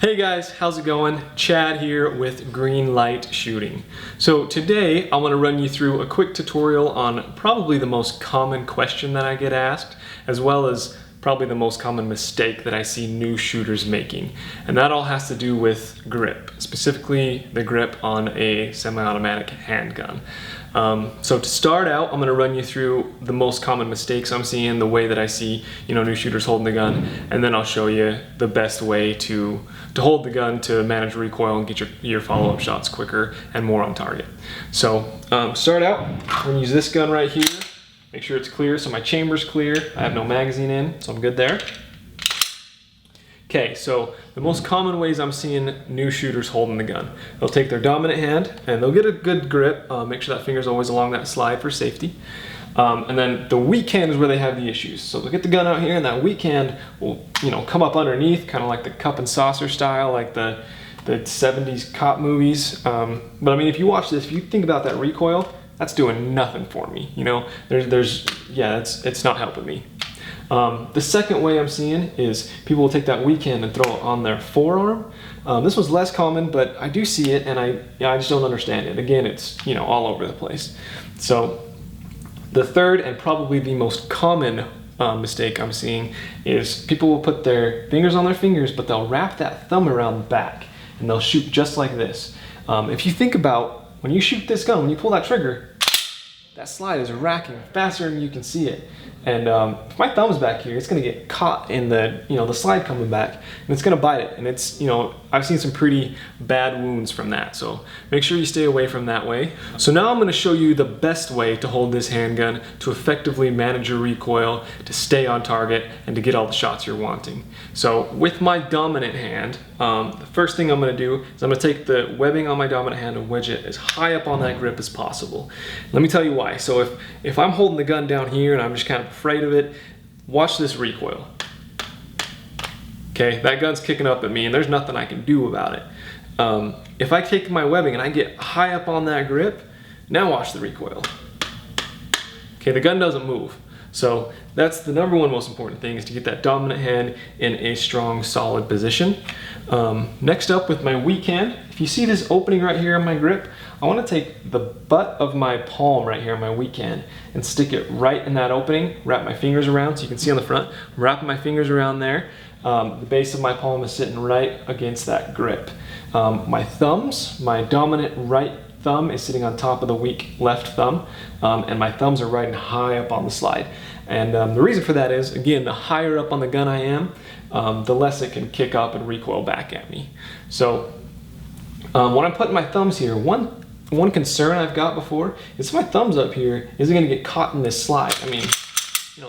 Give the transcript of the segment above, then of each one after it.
Hey guys, how's it going? Chad here with Green Light Shooting. So today I want to run you through a quick tutorial on probably the most common question that I get asked, as well as probably the most common mistake that I see new shooters making. And that all has to do with grip, specifically the grip on a semi-automatic handgun. So to start out, I'm going to run you through the most common mistakes I'm seeing, the way that I see new shooters holding the gun, and then I'll show you the best way to hold the gun to manage recoil and get your follow-up shots quicker and more on target. So start out, I'm going to use this gun right here. Make sure it's clear, so my chamber's clear. I have no magazine in, so I'm good there. Okay, so the most common ways I'm seeing new shooters holding the gun. They'll take their dominant hand and they'll get a good grip. Make sure that finger's always along that slide for safety. And then the weak hand is where they have the issues. So they'll get the gun out here and that weak hand will come up underneath, kind of like the cup and saucer style, like the 70s cop movies. But I mean, if you watch this, if you think about that recoil, that's doing nothing for me. It's not helping me. The second way I'm seeing is people will take that weak hand and throw it on their forearm. This one's less common, but I do see it, and I just don't understand it. Again, it's all over the place. So the third and probably the most common mistake I'm seeing is people will put their fingers on their fingers, but they'll wrap that thumb around the back and they'll shoot just like this. If you think about when you shoot this gun, when you pull that trigger, that slide is racking faster than you can see it. And if my thumb's back here, it's gonna get caught in the slide coming back, and it's gonna bite it. And it's, I've seen some pretty bad wounds from that. So make sure you stay away from that way. So now I'm gonna show you the best way to hold this handgun to effectively manage your recoil, to stay on target, and to get all the shots you're wanting. So with my dominant hand, the first thing I'm gonna do is I'm gonna take the webbing on my dominant hand and wedge it as high up on that grip as possible. Let me tell you why. So if I'm holding the gun down here and I'm just kind of afraid of it, watch this recoil. Okay, that gun's kicking up at me and there's nothing I can do about it. If I take my webbing and I get high up on that grip, now watch the recoil. Okay, the gun doesn't move. So that's the number one most important thing, is to get that dominant hand in a strong, solid position. Next up, with my weak hand, if you see this opening right here on my grip, I want to take the butt of my palm right here on my weak hand and stick it right in that opening, wrap my fingers around so you can see on the front. I'm wrapping my fingers around there. The base of my palm is sitting right against that grip. My thumbs, my dominant right thumb is sitting on top of the weak left thumb, and my thumbs are riding high up on the slide. And the reason for that is, again, the higher up on the gun I am, the less it can kick up and recoil back at me. So when I'm putting my thumbs here, one concern I've got before is my thumbs up here, is it going to get caught in this slide? I mean,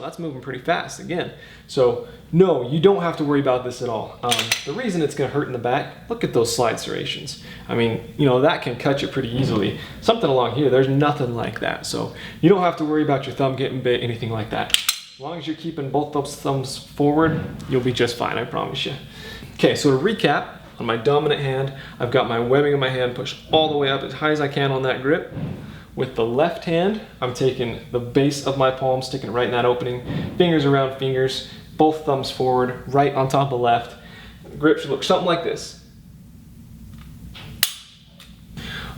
that's moving pretty fast again. So no, you don't have to worry about this at all. The reason it's going to hurt in the back, look at those slide serrations. I mean, that can cut you pretty easily. Something along here, there's nothing like that. So you don't have to worry about your thumb getting bit, anything like that. As long as you're keeping both those thumbs forward, you'll be just fine, I promise you. Okay, so to recap, on my dominant hand, I've got my webbing in my hand pushed all the way up as high as I can on that grip. With the left hand, I'm taking the base of my palm, sticking it right in that opening, fingers around fingers, both thumbs forward, right on top of left. The grip should look something like this.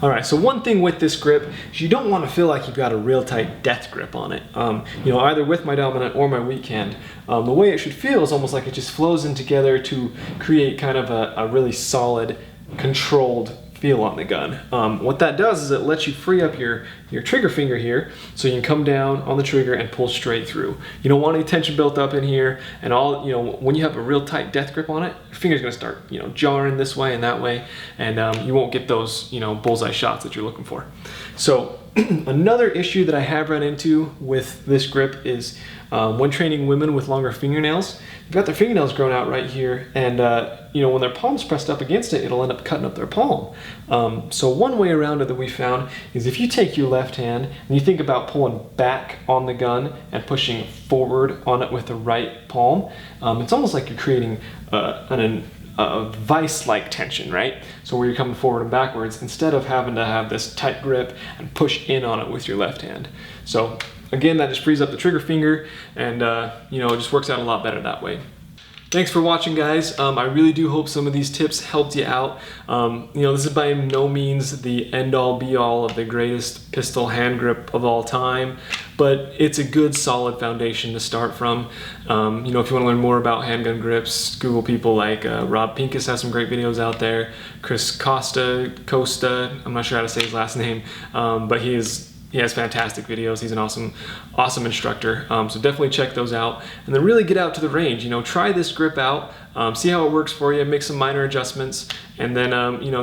All right, so one thing with this grip is you don't want to feel like you've got a real tight death grip on it. Either with my dominant or my weak hand. The way it should feel is almost like it just flows in together to create kind of a really solid, controlled feel on the gun. What that does is it lets you free up your trigger finger here, so you can come down on the trigger and pull straight through. You don't want any tension built up in here, and when you have a real tight death grip on it, your finger's gonna start jarring this way and that way, and you won't get those bullseye shots that you're looking for. So another issue that I have run into with this grip is when training women with longer fingernails, they've got their fingernails grown out right here, and when their palm's pressed up against it, it'll end up cutting up their palm. So one way around it that we found is if you take your left hand and you think about pulling back on the gun and pushing forward on it with the right palm, it's almost like you're creating a vice-like tension, right? So where you're coming forward and backwards instead of having to have this tight grip and push in on it with your left hand. So again, that just frees up the trigger finger, and it just works out a lot better that way. thanks for watching, guys. I really do hope some of these tips helped you out. This is by no means the end-all be-all of the greatest pistol hand grip of all time, but it's a good solid foundation to start from. If you want to learn more about handgun grips, Google people like Rob Pincus has some great videos out there. Chris Costa, I'm not sure how to say his last name, but he has fantastic videos. He's an awesome instructor. So definitely check those out. And then really get out to the range. Try this grip out, see how it works for you, make some minor adjustments, and then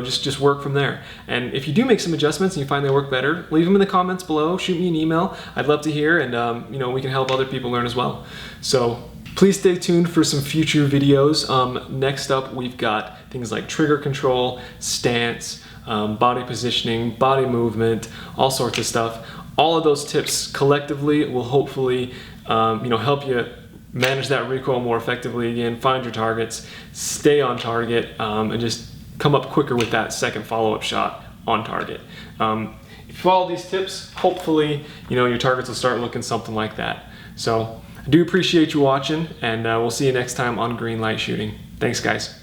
just work from there. And if you do make some adjustments and you find they work better, leave them in the comments below. Shoot me an email. I'd love to hear, and we can help other people learn as well. So please stay tuned for some future videos. Next up, we've got things like trigger control, stance, body positioning, body movement, all sorts of stuff. All of those tips collectively will hopefully help you manage that recoil more effectively. Again, find your targets, stay on target, and just come up quicker with that second follow-up shot on target. If you follow these tips, hopefully your targets will start looking something like that. So I do appreciate you watching, and we'll see you next time on Green Light Shooting. Thanks, guys.